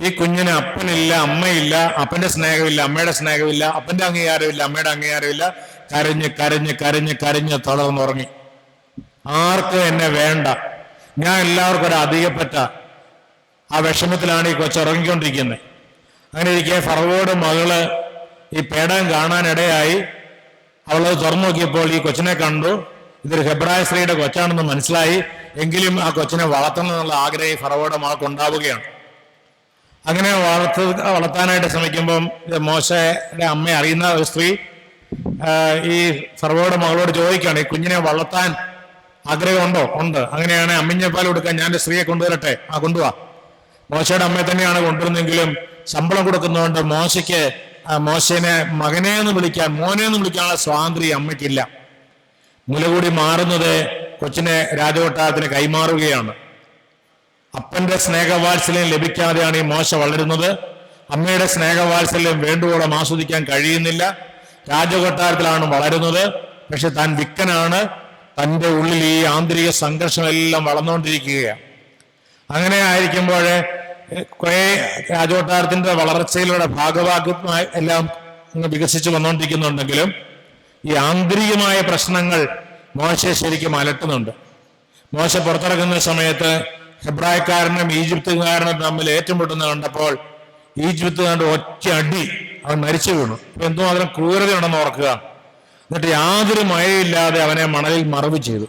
ഈ കുഞ്ഞിന് അപ്പനില്ല, അമ്മയില്ല, അപ്പന്റെ സ്നേഹമില്ല, അമ്മയുടെ സ്നേഹമില്ല, അപ്പന്റെ അംഗീകാരമില്ല, അമ്മയുടെ അംഗീകാരമില്ല. കരഞ്ഞ് കരഞ്ഞ് കരഞ്ഞ് കരഞ്ഞ് തളർന്നുറങ്ങി. ആർക്കും എന്നെ വേണ്ട, ഞാൻ എല്ലാവർക്കും ഒരു അധികപ്പറ്റ ആ വിഷമത്തിലാണ് ഈ കൊച്ചുറങ്ങിക്കൊണ്ടിരിക്കുന്നത്. അങ്ങനെ ഇരിക്കെ ഫറവോയുടെ മകള് ഈ പേടകം കാണാനിടയായി. അവളത് തുറന്നു നോക്കിയപ്പോൾ ഈ കൊച്ചിനെ കണ്ടു. ഇതൊരു ഹെബ്രായ സ്ത്രീയുടെ കൊച്ചാണെന്ന് മനസ്സിലായി. എങ്കിലും ആ കൊച്ചിനെ വളർത്തണം എന്നുള്ള ആഗ്രഹം ഫറവോയുടെ മകൾക്ക് ഉണ്ടാവുകയാണ്. അങ്ങനെ വളർത്താനായിട്ട് ശ്രമിക്കുമ്പം മോശയുടെ അമ്മയെ അറിയുന്ന ഒരു സ്ത്രീ ഈ ഫറവോയുടെ മകളോട് ചോദിക്കുകയാണ്, ഈ കുഞ്ഞിനെ വളർത്താൻ ആഗ്രഹമുണ്ടോ? ഉണ്ട്. അങ്ങനെയാണ് അമ്മിഞ്ഞപ്പാൽ കൊടുക്കാൻ ഞാൻ ഒരു സ്ത്രീയെ കൊണ്ടുവരട്ടെ? കൊണ്ടുപോവാ. മോശയുടെ അമ്മയെ തന്നെയാണ് കൊണ്ടുവരുന്നെങ്കിലും ശമ്പളം കൊടുക്കുന്നതുകൊണ്ട് മോശനെ മകനെ എന്ന് വിളിക്കാൻ, മോനെ എന്ന് വിളിക്കാനുള്ള സ്വാതന്ത്ര്യം അമ്മയ്ക്കില്ല. മുലകൂടി മാറുന്നത് കൊച്ചിനെ രാജകൊട്ടാരത്തിന് കൈമാറുകയാണ്. അപ്പന്റെ സ്നേഹവാത്സല്യം ലഭിക്കാതെയാണ് ഈ മോശ വളരുന്നത്. അമ്മയുടെ സ്നേഹവാത്സല്യം വേണ്ടുവോളം ആസ്വദിക്കാൻ കഴിയുന്നില്ല. രാജകൊട്ടാരത്തിലാണ് വളരുന്നത്. പക്ഷെ താൻ വിക്കനാണ്. തൻ്റെ ഉള്ളിൽ ഈ ആന്തരിക സംഘർഷമെല്ലാം വളർന്നുകൊണ്ടിരിക്കുകയാണ്. അങ്ങനെ ആയിരിക്കുമ്പോൾ കുറെ രാജകൊട്ടാരത്തിന്റെ വളർച്ചയിലൂടെ ഭാഗഭാഗമായി എല്ലാം വികസിച്ച് വന്നുകൊണ്ടിരിക്കുന്നുണ്ടെങ്കിലും ഈ ആന്തരികമായ പ്രശ്നങ്ങൾ മോശയെ ശരിക്കും അലട്ടുന്നുണ്ട്. മോശ പുറത്തിറങ്ങുന്ന സമയത്ത് ഹെബ്രായക്കാരനും ഈജിപ്തുകാരനും തമ്മിൽ ഏറ്റുമുട്ടുന്ന കണ്ടപ്പോൾ ഈജിപ്തുകാരൻ്റെ ഒറ്റ അടി അവൻ മരിച്ചു വീണു. അപ്പൊ എന്തുമാത്രം ക്രൂരതയുണ്ടെന്ന് ഓർക്കുക. എന്നിട്ട് യാതൊരു മഴയില്ലാതെ അവനെ മണലിൽ മറവ് ചെയ്തു.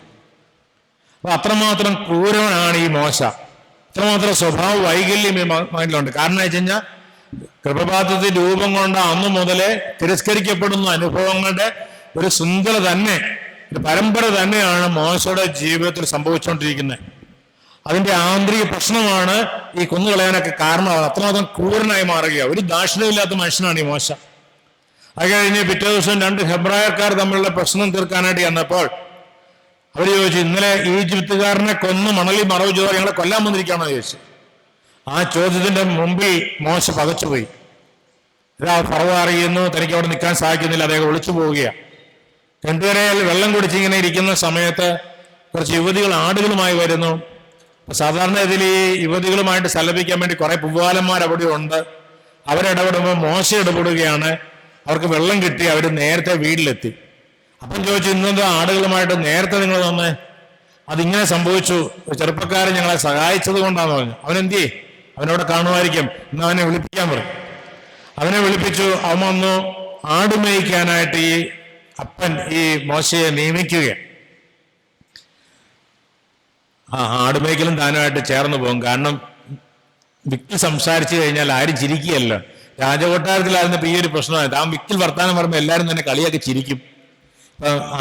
അപ്പൊ അത്രമാത്രം ക്രൂരവനാണ് ഈ മോശ. അത്രമാത്രം സ്വഭാവ വൈകല്യം ഈ മകനിലുണ്ട്. കാരണം വെച്ച് കഴിഞ്ഞാൽ ഗർഭപാത്രത്തിൽ രൂപം കൊണ്ട അന്നു മുതലേ തിരസ്കരിക്കപ്പെടുന്ന അനുഭവങ്ങളുടെ ഒരു ശൃംഖല തന്നെ, ഒരു പരമ്പര തന്നെയാണ് മോശയുടെ ജീവിതത്തിൽ സംഭവിച്ചുകൊണ്ടിരിക്കുന്നത്. അതിന്റെ ആന്തരിക പ്രശ്നമാണ് ഈ കൊന്നുകളയാനൊക്കെ കാരണമാകുന്നത്. അത്രമാത്രം ക്രൂരനായി മാറുകയാണ്. ഒരു ദാക്ഷിണ്യമില്ലാത്ത മനുഷ്യനാണ് ഈ മോശ. അത് കഴിഞ്ഞ് പിറ്റേ ദിവസം രണ്ട് ഹെബ്രായക്കാർ തമ്മിലുള്ള പ്രശ്നം തീർക്കാനായിട്ട് ചെന്നപ്പോൾ അവർ ചോദിച്ചു, ഇന്നലെ ഈജിപ്തുകാരനെ കൊന്ന് മണലിൽ മറവ് ചെയ്തോ, ഞങ്ങളെ കൊല്ലാൻ വന്നിരിക്കുകയാണോ ചോദിച്ചു. ആ ചോദ്യത്തിന്റെ മുമ്പിൽ മോശ പകച്ചുപോയി. ഇതാ ഫറവോ അറിയുന്നു, തനിക്ക് അവിടെ നിൽക്കാൻ സാധിക്കുന്നില്ല, അദ്ദേഹം ഒളിച്ചു പോവുകയാണ്. രണ്ടുപേരയിൽ വെള്ളം കുടിച്ചിങ്ങനെ ഇരിക്കുന്ന സമയത്ത് കുറച്ച് യുവതികൾ ആടുകളുമായി വരുന്നു. സാധാരണ ഇതിൽ ഈ യുവതികളുമായിട്ട് സല്ലപിക്കാൻ വേണ്ടി കുറെ പൂവാലന്മാർ അവിടെ ഉണ്ട്. അവരിടപെടുമ്പോൾ മോശ ഇടപെടുകയാണ്. അവർക്ക് വെള്ളം കിട്ടി, അവർ നേരത്തെ വീട്ടിലെത്തി. അപ്പം ചോദിച്ചു, ഇന്നെന്താ ആടുകളുമായിട്ട് നേരത്തെ നിങ്ങൾ വന്നേ? അതിങ്ങനെ സംഭവിച്ചു, ചെറുപ്പക്കാരൻ ഞങ്ങളെ സഹായിച്ചത് കൊണ്ടാന്ന് പറഞ്ഞു. അവനെന്തിയേ? അവനവിടെ കാണുമായിരിക്കും, ഇന്ന് അവനെ വിളിപ്പിക്കാൻ പറഞ്ഞു. അവനെ വിളിപ്പിച്ചു. അവൻ വന്നു. ആടുമേയ്ക്കാനായിട്ട് ഈ അപ്പൻ ഈ മോശയെ നിയമിക്കുകയാണ്. ആടുമേയ്ക്കലും താനുമായിട്ട് ചേർന്ന് പോകും. കാരണം വിക്കിൽ സംസാരിച്ചു കഴിഞ്ഞാൽ ആരും ചിരിക്കുകയല്ലോ. രാജകൊട്ടാരത്തിലായിരുന്നപ്പോൾ ഈ ഒരു പ്രശ്നമായി. താൻ വിക്കിൽ വർത്താനം പറയുമ്പോൾ എല്ലാവരും തന്നെ കളിയാക്കി ചിരിക്കും.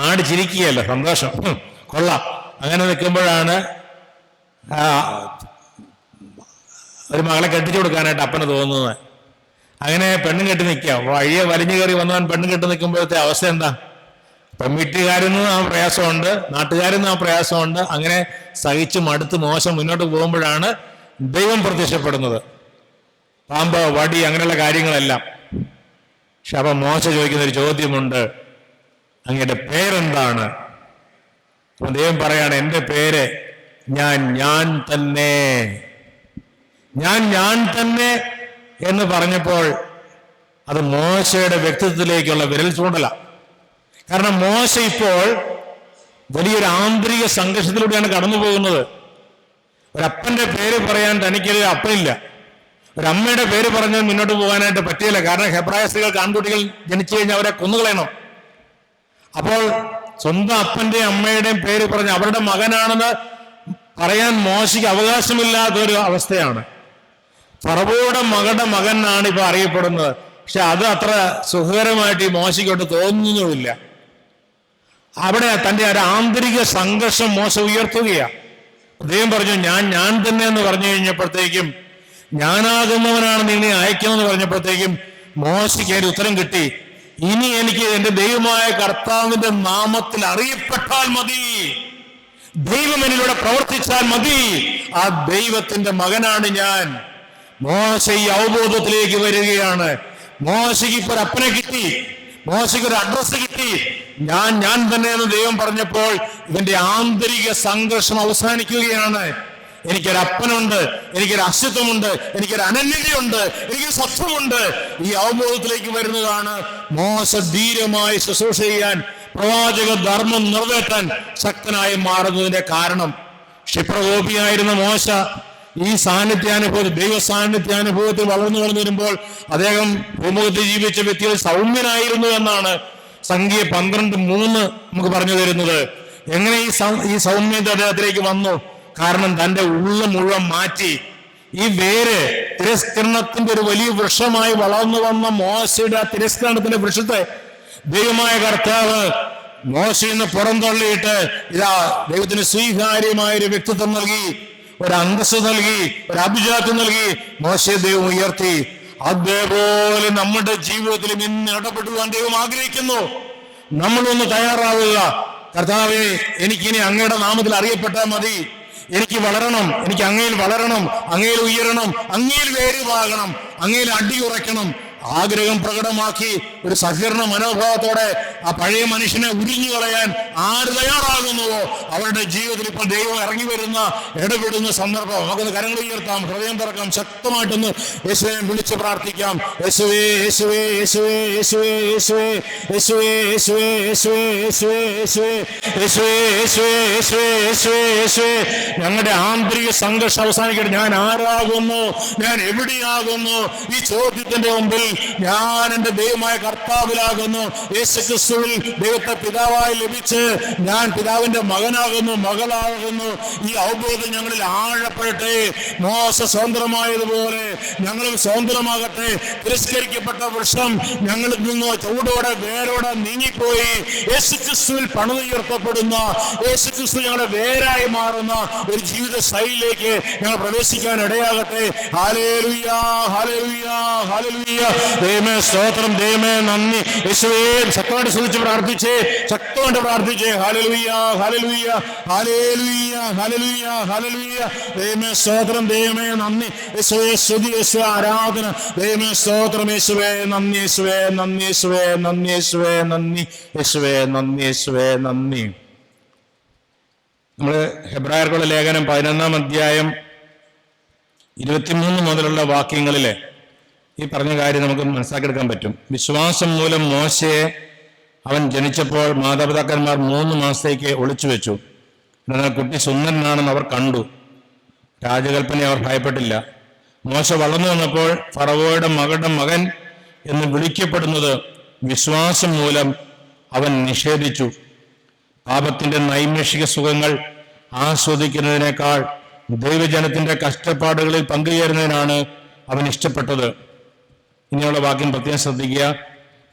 ആട് ചിരിക്കുകയല്ലോ, സന്തോഷം, കൊള്ളാം. അങ്ങനെ നിൽക്കുമ്പോഴാണ് ഒരു മകളെ കെട്ടിച്ചു കൊടുക്കാനായിട്ട് അപ്പന് തോന്നുന്നത്. അങ്ങനെ പെണ്ണും കെട്ടി നിൽക്കുക. വഴിയെ വലിഞ്ഞു കയറി വന്നവൻ പെണ്ണും കെട്ടി നിൽക്കുമ്പോഴത്തെ അവസ്ഥ എന്താ? പെൺവീട്ടുകാരിൽ നിന്നും ആ പ്രയാസമുണ്ട്, നാട്ടുകാരിൽ നിന്നും ആ പ്രയാസമുണ്ട്. അങ്ങനെ സഹിച്ച് മടുത്ത് മോശം മുന്നോട്ട് പോകുമ്പോഴാണ് ദൈവം പ്രത്യക്ഷപ്പെടുന്നത്. പാമ്പ്, വടി, അങ്ങനെയുള്ള കാര്യങ്ങളെല്ലാം. പക്ഷെ അപ്പം മോശ ചോദിക്കുന്നൊരു ചോദ്യമുണ്ട്, അങ്ങയുടെ പേരെന്താണ്? അപ്പൊ ദൈവം പറയാണ്, എൻ്റെ പേര് ഞാൻ തന്നെ. ഞാൻ തന്നെ എന്ന് പറഞ്ഞപ്പോൾ അത് മോശയുടെ വ്യക്തിത്വത്തിലേക്കുള്ള വിരൽ ചൂണ്ടല. കാരണം മോശ ഇപ്പോൾ വലിയൊരു ആന്തരിക സംഘർഷത്തിലൂടെയാണ് കടന്നു പോകുന്നത്. ഒരപ്പന്റെ പേര് പറയാൻ തനിക്കൊരു അപ്പനില്ല, ഒരമ്മയുടെ പേര് പറഞ്ഞാൽ മുന്നോട്ട് പോകാനായിട്ട് പറ്റിയില്ല. കാരണം ഹെബ്രായ സ്ത്രീകൾക്ക് ആൺകുട്ടികൾ ജനിച്ചു കഴിഞ്ഞാൽ അവരെ കൊന്നുകളയണം. അപ്പോൾ സ്വന്തം അപ്പന്റെയും അമ്മയുടെയും പേര് പറഞ്ഞ് അവരുടെ മകനാണെന്ന് പറയാൻ മോശയ്ക്ക് അവകാശമില്ലാത്തൊരു അവസ്ഥയാണ്. ഫറവോയുടെ മകളുടെ മകനാണ് ഇപ്പൊ അറിയപ്പെടുന്നത്. പക്ഷെ അത് അത്ര സുഖകരമായിട്ട് ഈ മോശയ്ക്കോട്ട് തോന്നുന്നുമില്ല. അവിടെ തന്റെ ഒരു ആന്തരിക സംഘർഷം മോശ ഉയർത്തുകയാണ്. ദൈവം പറഞ്ഞു, ഞാൻ തന്നെ എന്ന് പറഞ്ഞു കഴിഞ്ഞപ്പോഴത്തേക്കും, ഞാനാകുന്നവനാണ് നിന്നെ അയക്കുമെന്ന് പറഞ്ഞപ്പോഴത്തേക്കും മോശയ്ക്ക് അതിന്റെ ഉത്തരം കിട്ടി. ഇനി എനിക്ക് എന്റെ ദൈവമായ കർത്താവിന്റെ നാമത്തിൽ അറിയപ്പെട്ടാൽ മതി, ദൈവം എന്നിലൂടെ പ്രവർത്തിച്ചാൽ മതി, ആ ദൈവത്തിന്റെ മകനാണ് ഞാൻ. മോശ ഈ അവബോധത്തിലേക്ക് വരികയാണ്. മോശയ്ക്ക് ഇപ്പൊ ഒരു അപ്പനെ കിട്ടി, മോശയ്ക്ക് ഒരു അഡ്രസ് കിട്ടി. ഞാൻ തന്നെ എന്ന് ദൈവം പറഞ്ഞപ്പോൾ ഇവന്റെ ആന്തരിക സംഘർഷം അവസാനിക്കുകയാണ്. എനിക്കൊരു അപ്പനുണ്ട്, എനിക്കൊരു അസ്തിത്വമുണ്ട്, എനിക്കൊരു അനന്യതയുണ്ട്, എനിക്കൊരു സത്വമുണ്ട്. ഈ അവബോധത്തിലേക്ക് വരുന്നതാണ് മോശ ധീരമായി ശുശ്രൂഷ ചെയ്യാൻ, പ്രവാചക ധർമ്മം നിറവേറ്റാൻ ശക്തനായി മാറുന്നതിന്റെ കാരണം. ക്ഷിപ്രകോപിയായിരുന്ന മോശ ഈ സാന്നിധ്യാനുഭവത്തിൽ, ദൈവ സാന്നിധ്യാനുഭവത്തിൽ വളർന്നു വരുമ്പോൾ അദ്ദേഹം ഭൂമുഖത്ത് ജീവിച്ച വ്യക്തികൾ സൗമ്യനായിരുന്നു എന്നാണ് സംഖ്യ 12:3 നമുക്ക് പറഞ്ഞു തരുന്നത്. എങ്ങനെ ഈ സൗമ്യത അദ്ദേഹത്തിലേക്ക് വന്നു? കാരണം തന്റെ ഉള്ള മുഴുവൻ മാറ്റി. ഈ വേര് തിരസ്കരണത്തിന്റെ ഒരു വലിയ വൃക്ഷമായി വളർന്നു വന്ന മോശയുടെ ആ തിരസ്കരണത്തിന്റെ വൃക്ഷത്തെ ദൈവമായ കർത്താവ് മോശയിൽ നിന്ന് പുറന്തള്ളിയിട്ട് ഇതാ ദൈവത്തിന് സ്വീകാര്യമായൊരു വ്യക്തിത്വം നൽകി, ഒരു അന്തസ്സ് നൽകി, ഒരു അഭിജാത്യം നൽകി മോശയെ ദൈവം ഉയർത്തി. അതേപോലെ നമ്മുടെ ജീവിതത്തിലും ഇന്ന് ഇടപെടുവാൻ ദൈവം ആഗ്രഹിക്കുന്നു. നമ്മളൊന്ന് തയ്യാറാവുക. കർത്താവേ, എനിക്കിനി അങ്ങയുടെ നാമത്തിൽ അറിയപ്പെട്ടാൽ മതി, എനിക്ക് വളരണം, എനിക്ക് അങ്ങയിൽ വളരണം, അങ്ങയിൽ ഉയരണം, അങ്ങയിൽ വേരുവാകണം, അങ്ങയിൽ അടിയുറയ്ക്കണം. ആഗ്രഹം പ്രകടമാക്കി ഒരു സഹകരണ മനോഭാവത്തോടെ ആ പഴയ മനുഷ്യനെ ഉരിഞ്ഞു കളയാൻ ആര് തയ്യാറാകുന്നുവോ അവരുടെ ജീവിതത്തിൽ ഇപ്പോൾ ദൈവം ഇറങ്ങി വരുന്ന ഇടപെടുന്ന സന്ദർഭം. നമുക്കൊന്ന് കരങ്ങൾ ഉയർത്താം, ഹൃദയം തുറക്കാം, ശക്തമായിട്ടൊന്ന് യേശുവെ വിളിച്ച് പ്രാർത്ഥിക്കാം. യേശുവേ, യേശുവേ, യേശുവേ, യേശുവേ, യേശുവേ, യേശുവേ, യേശുവേ, യേശുവേ, യേശുവേ, യേശുവേ, യേശുവേ, യേശുവേ, യേശുവേ, യേശുവേ, യേശുവേ. ഞങ്ങളുടെ ആന്തരിക സംഘർഷം അവസാനിക്കട്ടെ. ഞാൻ ആരാകുന്നു, ഞാൻ എവിടെയാകുന്നു? ഈ ചോദ്യത്തിന്റെ മുമ്പിൽ ഞാൻ എന്റെ ദൈവമായ കർത്താവിലാകുന്നു, യേശുക്രിസ്തുവിൽ ദൈവത്തെ പിതാവായി ലഭിച്ച് ഞാൻ പിതാവിന്റെ മകനാകുന്നു, മകളാകുന്നു. ഈ അവബോധം ഞങ്ങളിൽ ആഴപ്പെടട്ടെ. മോശ സ്വതന്ത്രമായതുപോലെ ഞങ്ങളും സ്വതന്ത്രമാകട്ടെ. തിരസ്കരിക്കപ്പെട്ട വൃക്ഷം ഞങ്ങളിൽ നിന്ന് ചൂടോടെ വേരോടെ നീങ്ങിപ്പോയി യേശുക്രിസ്തുവിൽ പണിതുയർത്തപ്പെടുന്ന, യേശുക്രിസ്തു ഞങ്ങളുടെ വേരായി മാറുന്ന ഒരു ജീവിത ശൈലിയിലേക്ക് ഞങ്ങൾ പ്രവേശിക്കാൻ ഇടയാകട്ടെ. ഹല്ലേലൂയ, ഹല്ലേലൂയ, ഹല്ലേലൂയ. ദൈവമേ സ്തോത്രം, ദൈവമേ നന്ദി. യേശുവേ ശക്തമായിട്ട് ശ്രദ്ധിച്ച് പ്രാർത്ഥിച്ചേ, ശക്തമായിട്ട് പ്രാർത്ഥിച്ചേ. ഹല്ലേലൂയ ഹല്ലേലൂയ ഹല്ലേലൂയ ഹല്ലേലൂയ ഹല്ലേലൂയ. ദൈവമേ സ്തോത്രം, ദൈവമേ നന്ദി. യേശുവേ സ്തുതി, യേശുവേ ആരാധന. ദൈവമേ സ്തോത്രം, യേശുവേ നന്ദി, യേശുവേ നന്ദി, യേശുവേ നന്ദി, യേശുവേ നന്ദി, യേശുവേ നന്ദി, യേശുവേ നന്ദി. നമ്മൾ ഹെബ്രായർക്കുള്ള ലേഖനം 11-ാം അധ്യായം 23 മുതലുള്ള വാക്യങ്ങളിലെ ഈ പറഞ്ഞ കാര്യം നമുക്ക് മനസ്സിലാക്കിയെടുക്കാൻ പറ്റും. വിശ്വാസം മൂലം മോശയെ അവൻ ജനിച്ചപ്പോൾ മാതാപിതാക്കന്മാർ 3 മാസത്തേക്ക് ഒളിച്ചു വെച്ചു. എന്നാൽ കുട്ടി സുന്ദരനാണെന്ന് അവർ കണ്ടു. രാജകൽപ്പന അവർ ഭയപ്പെട്ടില്ല. മോശ വളർന്നു വന്നപ്പോൾ ഫറവോയുടെ മകളുടെ മകൻ എന്ന് വിളിക്കപ്പെടുന്നത് വിശ്വാസം മൂലം അവൻ നിഷേധിച്ചു. പാപത്തിന്റെ നൈമിഷിക സുഖങ്ങൾ ആസ്വദിക്കുന്നതിനേക്കാൾ ദൈവജനത്തിന്റെ കഷ്ടപ്പാടുകളിൽ പങ്കുചേരുന്നതിനാണ് അവൻ ഇഷ്ടപ്പെട്ടത്. ഇനിയുള്ള വാക്യം പ്രത്യേകം ശ്രദ്ധിക്കുക.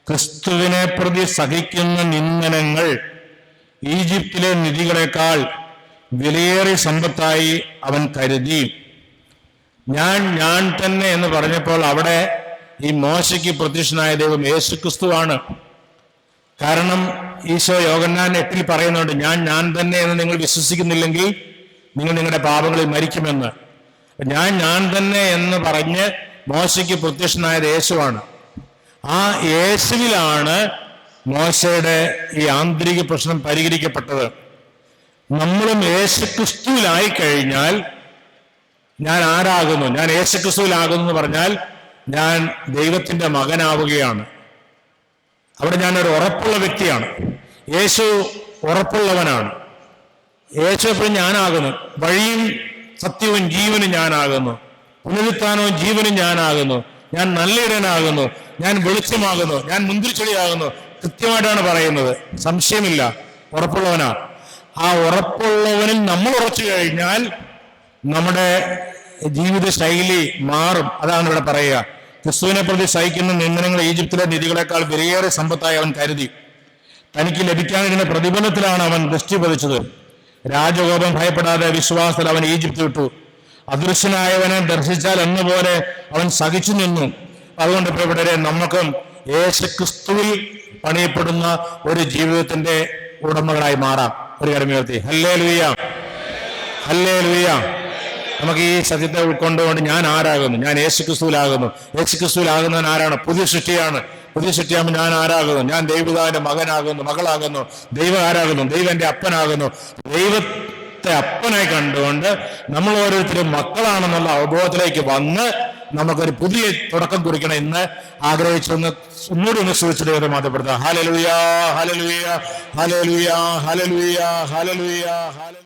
ക്രിസ്തുവിനെ പ്രതി സഹിക്കുന്ന നിന്ദനങ്ങൾ ഈജിപ്തിലെ നിധികളെക്കാൾ വിലയേറിയ സമ്പത്തായി അവൻ കരുതി. ഞാൻ തന്നെ എന്ന് പറഞ്ഞപ്പോൾ അവിടെ ഈ മോശയ്ക്ക് പ്രത്യക്ഷനായ ദൈവം യേശു ക്രിസ്തുവാണ്. കാരണം ഈശോ യോഹന്നാൻ 8 പറയുന്നുണ്ട്, ഞാൻ തന്നെ എന്ന് നിങ്ങൾ വിശ്വസിക്കുന്നില്ലെങ്കിൽ നിങ്ങൾ നിങ്ങളുടെ പാപങ്ങളിൽ മരിക്കുമെന്ന്. ഞാൻ തന്നെ എന്ന് പറഞ്ഞ് മോശയ്ക്ക് പ്രത്യക്ഷനായത് യേശുവാണ്. ആ യേശുവിലാണ് മോശയുടെ ഈ ആന്തരിക പ്രശ്നം പരിഹരിക്കപ്പെട്ടത്. നമ്മളും യേശുക്രിസ്തുവിലായി കഴിഞ്ഞാൽ ഞാൻ ആരാകുന്നു, ഞാൻ യേശുക്രിസ്തുവിലാകുന്നു എന്ന് പറഞ്ഞാൽ ഞാൻ ദൈവത്തിന്റെ മകനാവുകയാണ്. അവിടെ ഞാനൊരു ഉറപ്പുള്ള വ്യക്തിയാണ്. യേശു ഉറപ്പുള്ളവനാണ്. യേശു എപ്പോഴും ഞാനാകുന്നു. വഴിയും സത്യവും ജീവനും ഞാനാകുന്നു. പുനരുത്ഥാനവും ജീവനും ഞാനാകുന്നു. ഞാൻ നല്ല ഇടനാകുന്നു. ഞാൻ വെളിച്ചമാകുന്നു. ഞാൻ മുന്തിരിച്ചെടിയാകുന്നു. കൃത്യമായിട്ടാണ് പറയുന്നത്, സംശയമില്ല. ഉറപ്പുള്ളവനാണ്. ആ ഉറപ്പുള്ളവനിൽ നമ്മൾ ഉറച്ചു കഴിഞ്ഞാൽ നമ്മുടെ ജീവിത ശൈലി മാറും. അതാണ് ഇവിടെ പറയുക. ക്രിസ്തുവിനെ പ്രതി സഹിക്കുന്ന നിന്ദനങ്ങൾ ഈജിപ്തിലെ നിധികളെക്കാൾ വിലയേറെ സമ്പത്തായി അവൻ കരുതി. തനിക്ക് ലഭിക്കാനിരുന്ന പ്രതിഫലത്തിലാണ് അവൻ ദൃഷ്ടി പതിച്ചത്. രാജകോപം ഭയപ്പെടാതെ വിശ്വാസത്തിൽ അവൻ ഈജിപ്ത് വിട്ടു. അദൃശ്യനായവനെ ദർശിച്ചാൽ എന്നപോലെ അവൻ സഹിച്ചു നിന്നു. അതുകൊണ്ട് പ്രിയപ്പെട്ടവരെ, നമുക്കും യേശുക്രിസ്തുവിൽ പണിയപ്പെടുന്ന ഒരു ജീവിതത്തിന്റെ ഉടമകളായി മാറാം. ഒരു കരം ഉയർത്തി ഹല്ലേലൂയ ഹല്ലേലൂയ. നമുക്ക് ഈ സത്യത്തെ ഉൾക്കൊണ്ടുകൊണ്ട് ഞാൻ ആരാകുന്നു? ഞാൻ യേശുക്രിസ്തുവിലാകുന്നു. യേശുക്രിസ്തുവിലാകുന്നവൻ ആരാണ്? പുതിയ സൃഷ്ടിയാണ്. പുതിയ സൃഷ്ടിയാകുമ്പോൾ ഞാൻ ആരാകുന്നു? ഞാൻ ദൈവപിതാവിന്റെ മകനാകുന്നു, മകളാകുന്നു. ദൈവം ആരാകുന്നു? ദൈവം എൻ്റെ അപ്പനാകുന്നു. ദൈവത്തെ അപ്പനായി കണ്ടുകൊണ്ട് നമ്മൾ ഓരോരുത്തരും മക്കളാണെന്നുള്ള അവബോധത്തിലേക്ക് വന്ന് നമുക്കൊരു പുതിയ തുടക്കം കുറിക്കണം എന്ന് ആഗ്രഹിച്ചൊന്ന് ഒന്നുകൂടി ഒന്ന് സൂചിച്ചു ദൈവത്തെ മാറ്റപ്പെടുത്താം. ഹല്ലേലൂയ ഹല്ലേലൂയ ഹല്ലേലൂയ ഹല്ലേലൂയ ഹല്ലേലൂയ ഹല്ലേലൂയ.